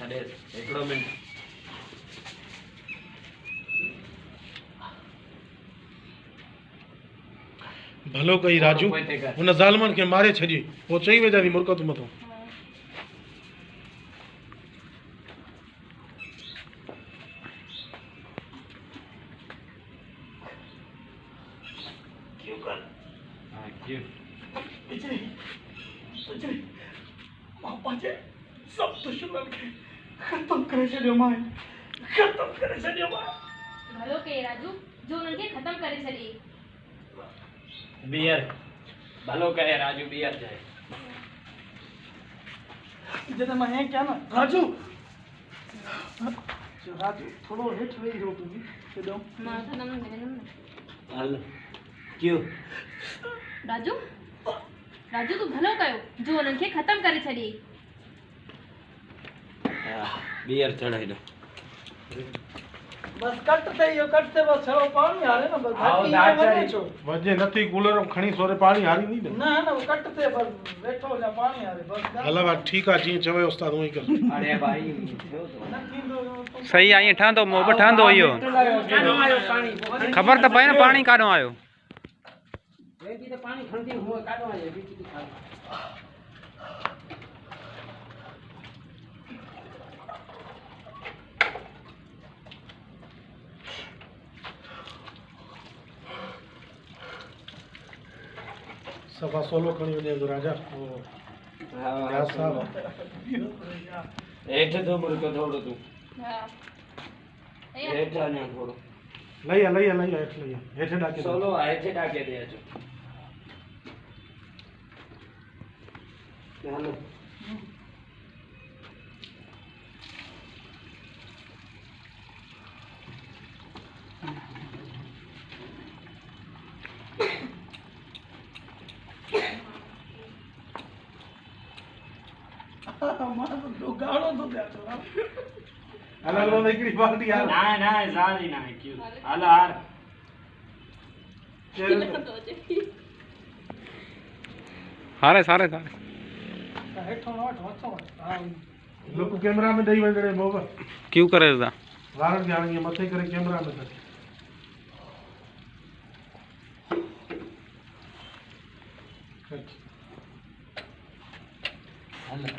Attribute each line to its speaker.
Speaker 1: अरे एकड़ो मिनट
Speaker 2: भलो कई राजू उन ज़ालमन के मारे छड़ी वो चई वेजा दी मुरकत मतो
Speaker 1: क्यों कर हां क्यों
Speaker 3: पापा जे सब दुश्मन के खत्म करे छड़ियो मां खत्म करे छड़ियो मां
Speaker 4: भलो के राजू जो उनके खत्म करे छड़ी
Speaker 1: बियर भलो कहे राजू बियर जाए
Speaker 3: जने मैं है क्या ना राजू राजू थोड़ो हेठ वेई हो तू के दो
Speaker 4: मां था नम ने
Speaker 1: हल क्यों
Speaker 4: राजू राजू तू भलो कयो जो उनके खत्म करे छड़ी
Speaker 1: बियर चढ़ाई दो
Speaker 3: बस कटते यो कटते बस छड़ो पानी हारे ना बस
Speaker 1: आओ
Speaker 3: बाकी
Speaker 1: दाच
Speaker 3: ये
Speaker 1: चढ़ी।
Speaker 3: वने छो
Speaker 2: वजे नथी कूलर खणी सोरे पानी हारी नहीं
Speaker 3: ना ना वो कटते बस बैठो जा पानी हारे बस
Speaker 2: हलवा ठीक आ जी चवे उस्ताद वही कर
Speaker 1: अरे भाई थियो तो
Speaker 3: न थींदो
Speaker 5: सही आई ठहंदो मोब ठहंदो इहो
Speaker 1: कानो आयो पानी
Speaker 5: ख़बर त पए न पाणी काॾों आयो
Speaker 1: वेती तो पानी खंती हुआ कानो आयो बीच की खा
Speaker 2: सफा सोलो खणी वने तो राजा ओ क्या साहब
Speaker 1: हेठ तो मुर्को थोड़ो तू
Speaker 4: हां
Speaker 1: हेठ आने थोड़ो
Speaker 2: लइया हेठ लइया हेठ डाके
Speaker 1: सोलो हेठ डाके दे अचो हेलो
Speaker 3: मां तो गाड़ो तो दे तो
Speaker 2: अलग अलग एकड़ी बाल्टी यार
Speaker 1: ना ना जारी ना क्यों हल हार
Speaker 5: हारे सारे
Speaker 3: हेठो ना वठो हां
Speaker 2: लोग कैमरा में दई वंदड़े मोब
Speaker 5: क्यों करे था
Speaker 2: वारन जाणी मथे करे कैमरा में कर
Speaker 1: हल